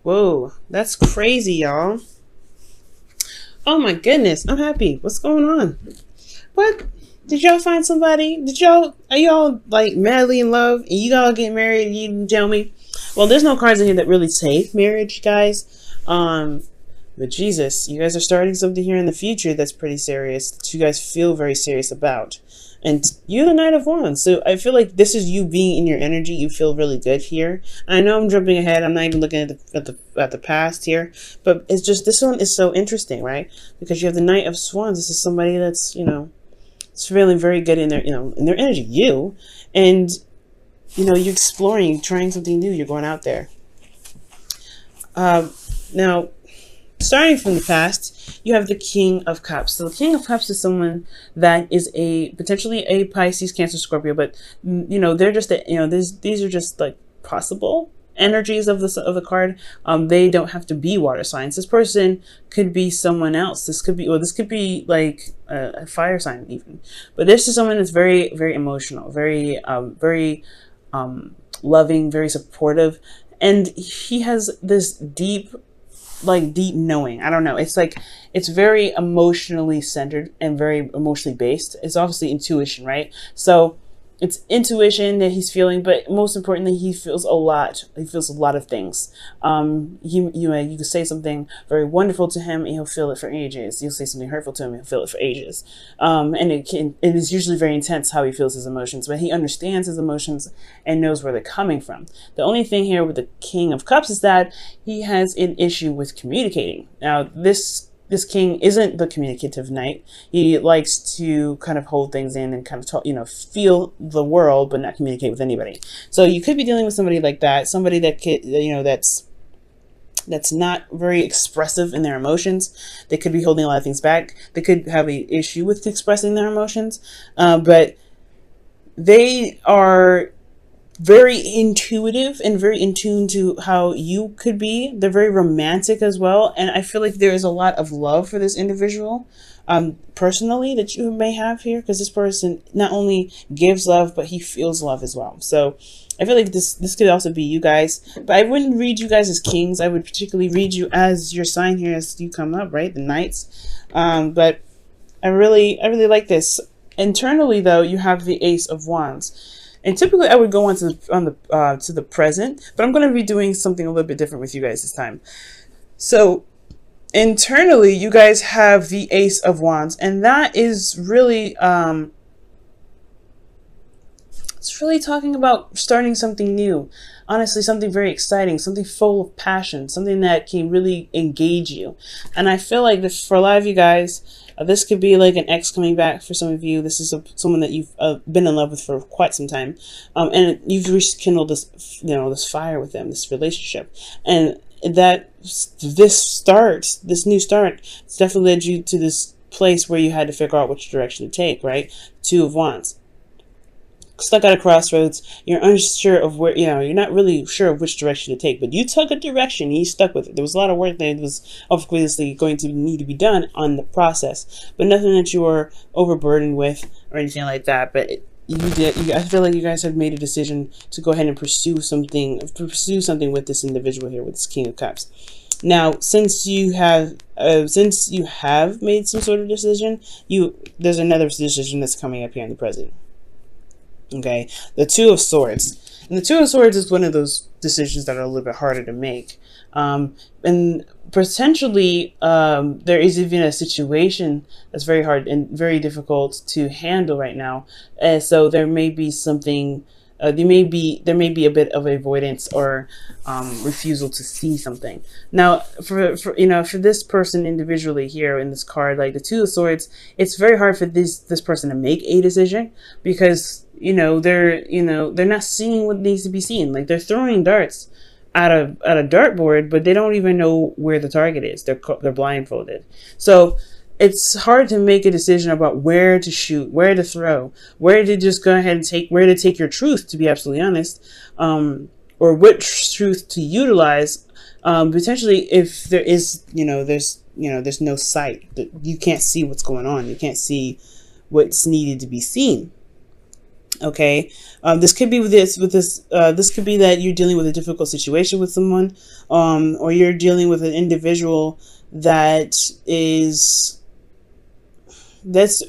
Whoa, that's crazy, y'all. Oh my goodness, I'm happy. What's going on? What? Did y'all find somebody? Are y'all like madly in love and you all get married and you didn't tell me? Well, there's no cards in here that really say marriage, guys. But Jesus, you guys are starting something here in the future that's pretty serious, that you guys feel very serious about. And you're the Knight of Wands, so I feel like this is you being in your energy. You feel really good here. And I know I'm jumping ahead. I'm not even looking at the past here, but it's just this one is so interesting, right? Because you have the Knight of Wands. This is somebody that's it's feeling very good in their in their energy. And you're exploring, you're trying something new. You're going out there. Now, starting from the past, you have the King of Cups. So the King of Cups is someone that is potentially a Pisces, Cancer, Scorpio, but they're just these are just like possible energies of the card. They don't have to be water signs. This person could be someone else. This could be like a fire sign even. But this is someone that's very, very emotional, very loving, very supportive, and he has this deep knowing. I don't know. It's like, it's very emotionally centered and very emotionally based. It's obviously intuition, right? So it's intuition that he's feeling, but most importantly, he feels a lot. He feels a lot of things. You can say something very wonderful to him and he'll feel it for ages. You'll say something hurtful to him and he'll feel it for ages. And it is usually very intense how he feels his emotions, but he understands his emotions and knows where they're coming from. The only thing here with the King of Cups is that he has an issue with communicating. Now, this king isn't the communicative knight. He likes to kind of hold things in and kind of talk, feel the world, but not communicate with anybody. So you could be dealing with somebody like that, somebody that could, that's not very expressive in their emotions. They could be holding a lot of things back. They could have an issue with expressing their emotions, but they are very intuitive and very in tune to how you could be. They're very romantic as well, and I feel like there is a lot of love for this individual personally that you may have here, because this person not only gives love, but he feels love as well. So I feel like this could also be you guys, but I wouldn't read you guys as kings. I would particularly read you as your sign here as you come up, right? The knights. But I really like this. Internally though, you have the Ace of Wands. And typically I would go on to the present, but I'm going to be doing something a little bit different with you guys this time. So internally, you guys have the Ace of Wands, and that is really, it's really talking about starting something new. Honestly, something very exciting, something full of passion, something that can really engage you. And I feel like this, for a lot of you guys, this could be like an ex coming back for some of you. This is someone that you've been in love with for quite some time. And you've rekindled this, this fire with them, this relationship. And that this new start, it's definitely led you to this place where you had to figure out which direction to take, right? Two of Wands. Stuck at a crossroads, you're unsure of where, you're not really sure of which direction to take, but you took a direction and you stuck with it. There was a lot of work that was obviously going to need to be done on the process, but nothing that you were overburdened with or anything like that. But I feel like you guys have made a decision to go ahead and pursue something with this individual here, with this King of Cups. Now, since you have made some sort of decision, there's another decision that's coming up here in the present. Okay, the Two of Swords. And the Two of Swords is one of those decisions that are a little bit harder to make. And potentially, there is even a situation that's very hard and very difficult to handle right now. So there may be something, there may be a bit of avoidance or refusal to see something. Now, for this person individually here in this card, like the Two of Swords, it's very hard for this person to make a decision, because they're not seeing what needs to be seen. Like, they're throwing darts at a dartboard, but they don't even know where the target is. They're blindfolded. So it's hard to make a decision about where to shoot, where to throw, where to just go ahead and take your truth, to be absolutely honest, or which truth to utilize. Potentially, if there is, there's no sight, that you can't see what's going on. You can't see what's needed to be seen. Okay, this could be this could be that you're dealing with a difficult situation with someone, or you're dealing with an individual that is that's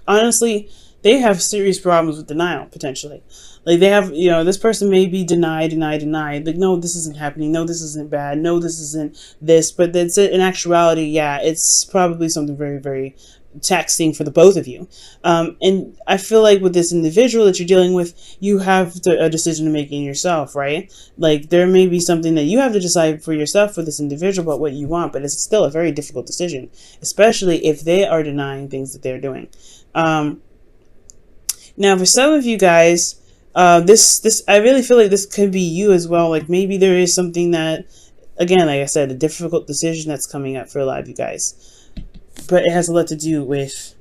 honestly, they have serious problems with denial potentially. Like they have, this person may be denied, like, no, this isn't happening, no, this isn't bad, no, this isn't this, but that's it. In actuality, yeah, it's probably something very, very taxing for the both of you. And I feel like with this individual that you're dealing with, you have a decision to make in yourself, right? Like there may be something that you have to decide for yourself for this individual about what you want, but it's still a very difficult decision, especially if they are denying things that they're doing. Now, for some of you guys, this I really feel like this could be you as well. Like maybe there is something that, again, like I said, a difficult decision that's coming up for a lot of you guys, but it has a lot to do with,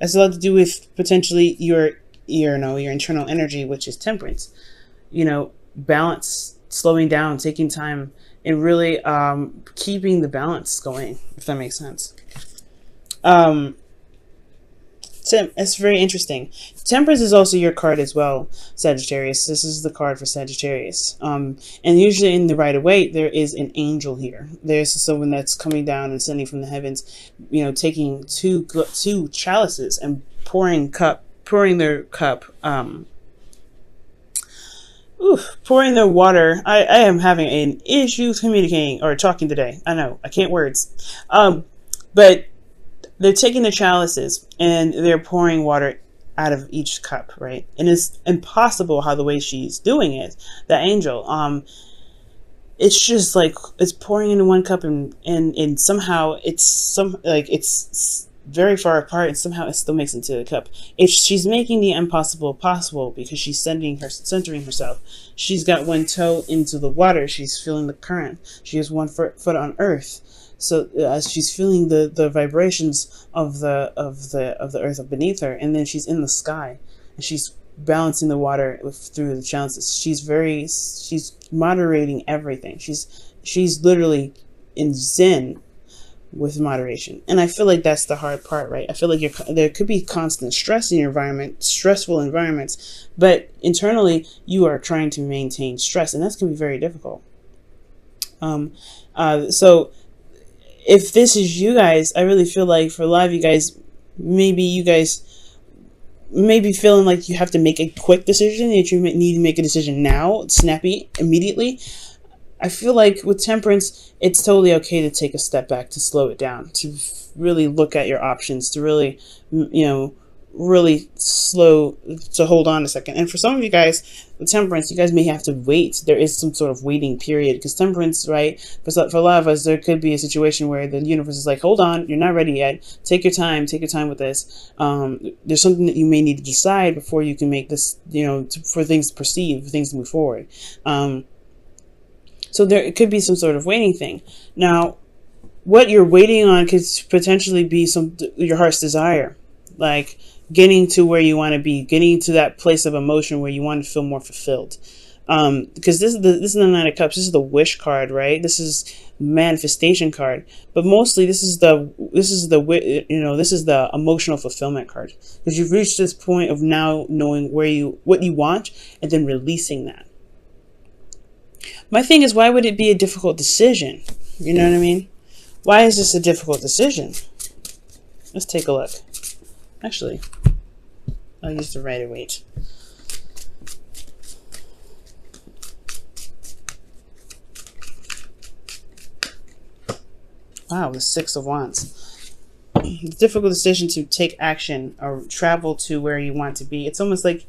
has a lot to do with potentially your internal energy, which is temperance. Balance, slowing down, taking time, and really keeping the balance going, if that makes sense. It's very interesting. Temperance is also your card as well, Sagittarius. This is the card for Sagittarius. And usually in the Rider-Waite, there is an angel here. There's someone that's coming down and sending from the heavens, taking two chalices and pouring their cup, pouring their water. I am having an issue communicating or talking today. I know, I can't words. But they're taking the chalices and they're pouring water out of each cup, right? And it's impossible how the way she's doing it, the angel. It's just like it's pouring into one cup and somehow it's very far apart, and somehow it still makes it into the cup. She's making the impossible possible because she's centering herself. She's got one toe into the water. She's feeling the current. She has one foot on earth. So as she's feeling the vibrations of the earth beneath her, and then she's in the sky, and she's balancing the water through the chalices. She's moderating everything. She's literally in zen with moderation, and I feel like that's the hard part, right? I feel like there could be constant stress in your environment, stressful environments, but internally you are trying to maintain stress, and that's going to be very difficult. So if this is you guys, I really feel like for a lot of you guys may be feeling like you have to make a quick decision, that you need to make a decision now, snappy, immediately. I feel like with temperance, it's totally okay to take a step back, to slow it down, to really look at your options, to really, really slow, to hold on a second. And for some of you guys with temperance, you guys may have to wait. There is some sort of waiting period, because temperance, right, for a lot of us, there could be a situation where the universe is like, hold on, you're not ready yet, take your time with this. There's something that you may need to decide before you can make this, for things to proceed, for things to move forward. So there could be some sort of waiting thing. Now, what you're waiting on could potentially be your heart's desire, like getting to where you want to be, getting to that place of emotion where you want to feel more fulfilled. Because this is the Nine of Cups. This is the wish card, right? This is manifestation card. But mostly, this is the emotional fulfillment card, because you've reached this point of now knowing what you want and then releasing that. My thing is, why would it be a difficult decision? You know what I mean? Why is this a difficult decision? Let's take a look. Actually, I'll use the Rider-Waite. Wow, the Six of Wands. It's a difficult decision to take action or travel to where you want to be. It's almost like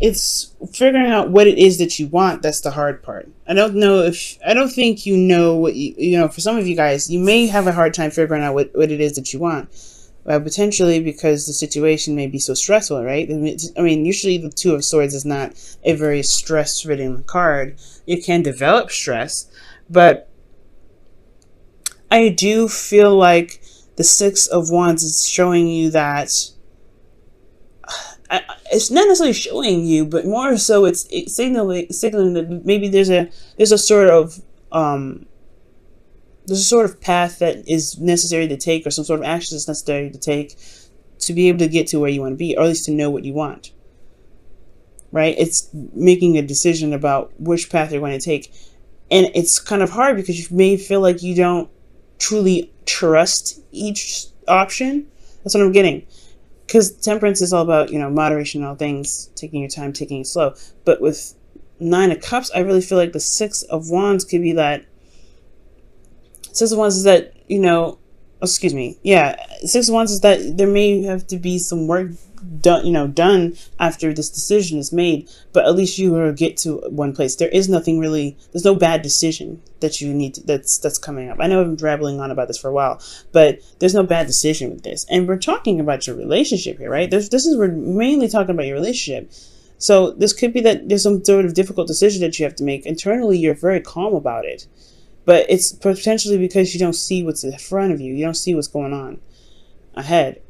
it's figuring out what it is that you want. That's the hard part. I don't think for some of you guys, you may have a hard time figuring out what it is that you want. Potentially because the situation may be so stressful, right? I mean, usually the Two of Swords is not a very stress-ridden card. It can develop stress, but I do feel like the Six of Wands is showing you that it's not necessarily showing you, but more so it's signaling that maybe there's a sort of path that is necessary to take, or some sort of action that's necessary to take to be able to get to where you want to be, or at least to know what you want, right? It's making a decision about which path you're going to take. And it's kind of hard because you may feel like you don't truly trust each option. That's what I'm getting. Because temperance is all about, moderation in all things, taking your time, taking it slow. But with 9 of Cups, I really feel like the 6 of Wands could be that. 6 of Wands is that, excuse me. Yeah, 6 of Wands is that there may have to be some work done after this decision is made, but at least you will get to one place. There's no bad decision that you need that's coming up. I know I've been rambling on about this for a while, but there's no bad decision with this. And we're talking about your relationship here, right? We're mainly talking about your relationship. So this could be that there's some sort of difficult decision that you have to make. Internally, you're very calm about it, but it's potentially because you don't see what's in front of you. You don't see what's going on ahead.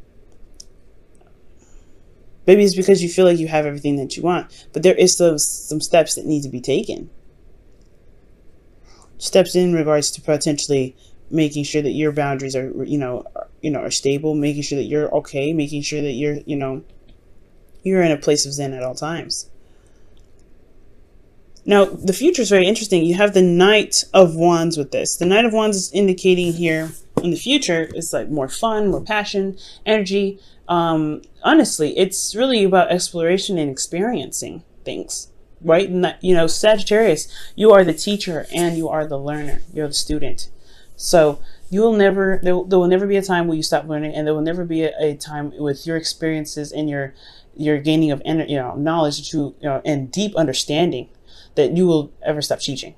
Maybe it's because you feel like you have everything that you want, but there is some steps that need to be taken. Steps in regards to potentially making sure that your boundaries are, are stable, making sure that you're okay, making sure that you're in a place of zen at all times. Now, the future is very interesting. You have the Knight of Wands with this. The Knight of Wands is indicating here in the future is like more fun, more passion, energy. Honestly, it's really about exploration and experiencing things, right? And Sagittarius, you are the teacher and you are the learner. You're the student. So there will never be a time where you stop learning, and there will never be a time with your experiences and your gaining of knowledge that and deep understanding that you will ever stop teaching,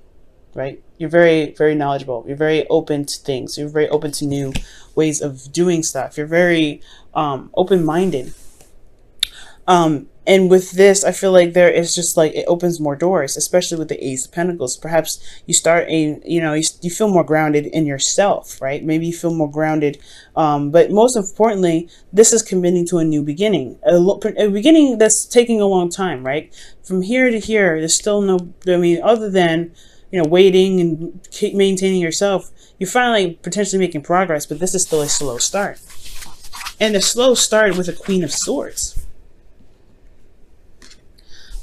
right? You're very, very knowledgeable. You're very open to things. You're very open to new ways of doing stuff. You're very open-minded. And with this, I feel like there is just like, it opens more doors, especially with the Ace of Pentacles. Perhaps you start you feel more grounded in yourself, right? Maybe you feel more grounded. But most importantly, this is committing to a new beginning, a beginning that's taking a long time, right? From here to here, there's still other than, waiting and keep maintaining yourself, you're finally potentially making progress, but this is still a slow start. And a slow start with a Queen of Swords,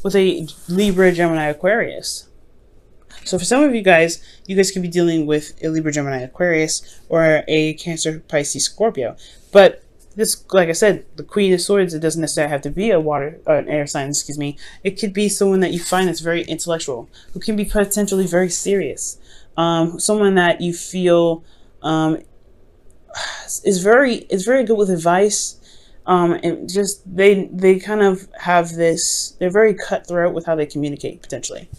with a Libra, Gemini, Aquarius. So for some of you guys could be dealing with a Libra, Gemini, Aquarius, or a Cancer, Pisces, Scorpio. But this, like I said, the Queen of Swords, it doesn't necessarily have to be an air sign, excuse me. It could be someone that you find that's very intellectual, who can be potentially very serious. Someone that you feel is very good with advice. And just they kind of have this, they're very cutthroat with how they communicate potentially,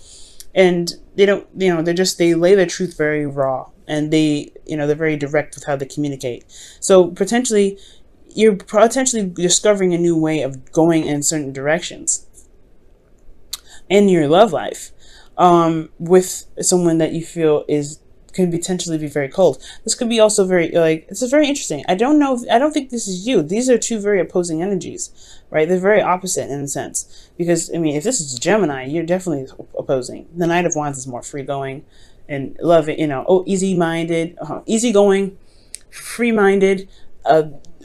and they don't, they lay their truth very raw, and they're very direct with how they communicate. So potentially you're discovering a new way of going in certain directions in your love life, with someone that you feel can potentially be very cold. This could be also it's very interesting. I don't think this is you. These are two very opposing energies, right? They're very opposite in a sense, because if this is Gemini, you're definitely opposing. The Knight of Wands is more free-going and easy-minded, easygoing, free-minded,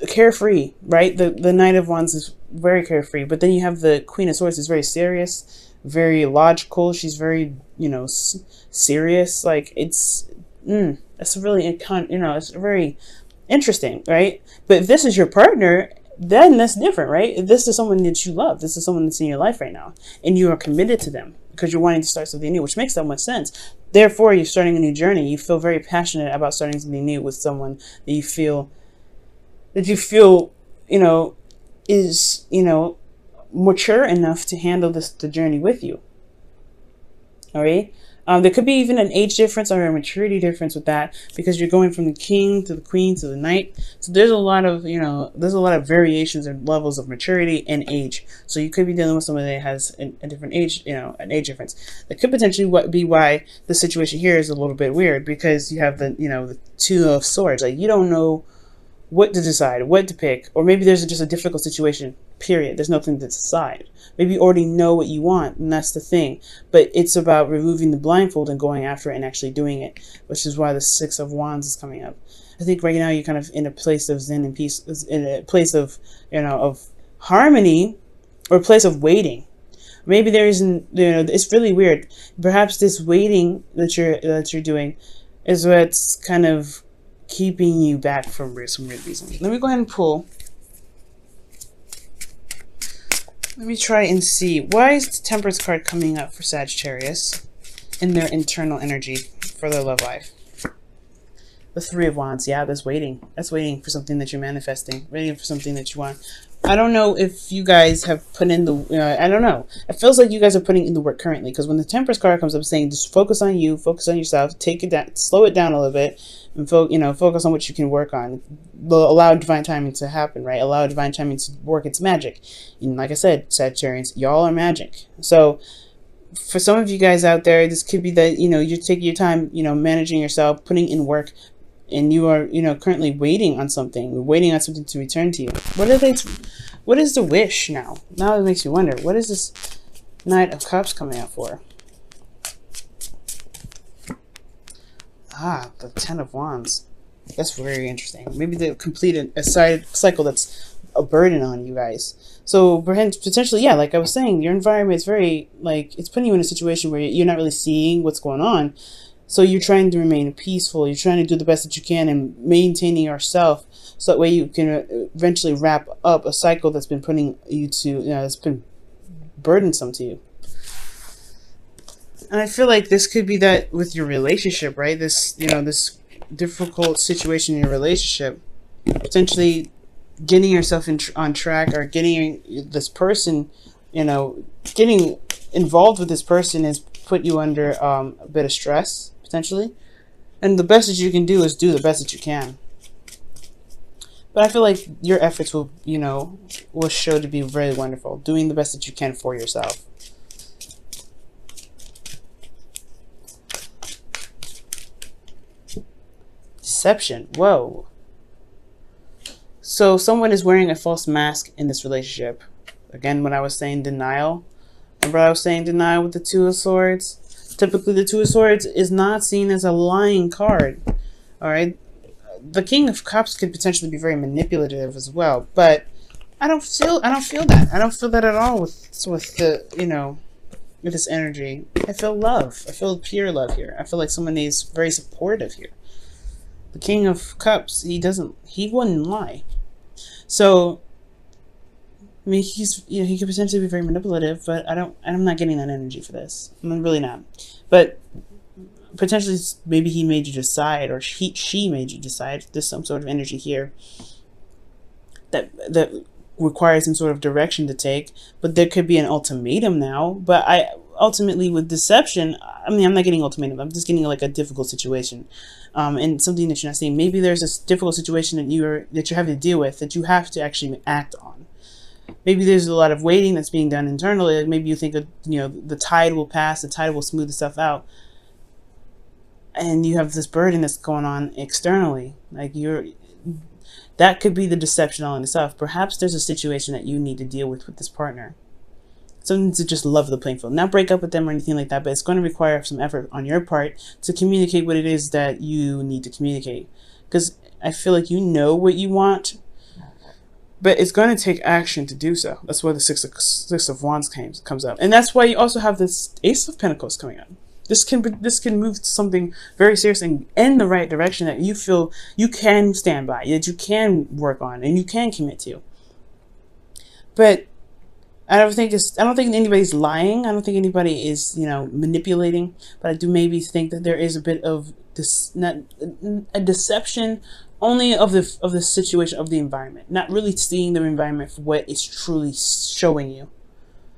carefree, right? The Knight of Wands is very carefree, but then you have the Queen of Swords, is very serious, very logical. She's very, serious. Like it's really, it's very interesting, right? But if this is your partner, then that's different, right? If this is someone that you love, this is someone that's in your life right now, and you are committed to them because you're wanting to start something new, which makes so much sense. Therefore, you're starting a new journey. You feel very passionate about starting something new with someone that you feel, is, mature enough to handle the journey with you. All right. There could be even an age difference or a maturity difference with that, because you're going from the King to the Queen to the Knight. So there's a lot of, variations and levels of maturity and age. So you could be dealing with someone that has a different age, an age difference. That could potentially be why the situation here is a little bit weird, because you have the Two of Swords. Like, you don't know what to decide, what to pick, or maybe there's just a difficult situation period. There's nothing to decide. Maybe you already know what you want, and that's the thing. But it's about removing the blindfold and going after it and actually doing it, which is why the Six of Wands is coming up. I think right now you're kind of in a place of zen and peace, in a place of, of harmony, or a place of waiting. Maybe there isn't, it's really weird. Perhaps this waiting that you're doing is what's kind of keeping you back from some weird reasons. Let me go ahead and pull. Let me try and see. Why is the Temperance card coming up for Sagittarius in their internal energy for their love life? The Three of Wands. Yeah, that's waiting. That's waiting for something that you're manifesting. Waiting for something that you want. I don't know if you guys have put in the, I don't know. It feels like you guys are putting in the work currently, because when the Temperance card comes up saying just focus on you, focus on yourself, take it down, slow it down a little bit, and focus on what you can work on. Allow divine timing to happen, right? Allow divine timing to work its magic. And like I said, Sagittarians, y'all are magic. So for some of you guys out there, this could be that, you're taking your time, managing yourself, putting in work, and you are, currently waiting on something, waiting on something to return to you. What is the wish now? Now it makes me wonder, what is this Knight of Cups coming out for? Ah, the Ten of Wands. That's very interesting. Maybe they completed a cycle that's a burden on you guys. So potentially, yeah, like I was saying, your environment is very, it's putting you in a situation where you're not really seeing what's going on. So you're trying to remain peaceful. You're trying to do the best that you can and maintaining yourself, so that way you can eventually wrap up a cycle that's been putting you to, that's been burdensome to you. And I feel like this could be that with your relationship, right? This, this difficult situation in your relationship, potentially getting yourself on track, or getting this person, getting involved with this person has put you under a bit of stress, potentially. And the best that you can do is do the best that you can. But I feel like your efforts will, will show to be very wonderful. Doing the best that you can for yourself. Deception. Whoa. So someone is wearing a false mask in this relationship. Again, when I was saying denial, remember I was saying denial with the Two of Swords? Typically, the Two of Swords is not seen as a lying card. All right, the King of Cups could potentially be very manipulative as well, but I don't feel that. I don't feel that at all with the with this energy. I feel love. I feel pure love here. I feel like someone is very supportive here. The King of Cups, he wouldn't lie. So I mean, he could potentially be very manipulative, but I'm not getting that energy for this. I'm really not. But potentially, maybe he made you decide, or she made you decide. There's some sort of energy here that requires some sort of direction to take. But there could be an ultimatum now. But ultimately, with deception, I mean, I'm not getting ultimatum. I'm just getting like a difficult situation, and something that you're not seeing. Maybe there's this difficult situation that you're having to deal with, that you have to actually act on. Maybe there's a lot of waiting that's being done internally. Like maybe you think, the tide will pass, the tide will smooth the stuff out, and you have this burden that's going on externally. Like that could be the deception all in itself. Perhaps there's a situation that you need to deal with this partner. Something to just level the playing field, not break up with them or anything like that. But it's going to require some effort on your part to communicate what it is that you need to communicate. Because I feel like you know what you want, but it's going to take action to do so. That's why the Six of Wands comes up. And that's why you also have this Ace of Pentacles coming up. This can move to something very serious and in the right direction that you feel you can stand by, that you can work on, and you can commit to. But I don't think anybody's lying. I don't think anybody is, manipulating. But I do maybe think that there is a bit of a deception, only of the situation, of the environment, not really seeing the environment for what it's truly showing you.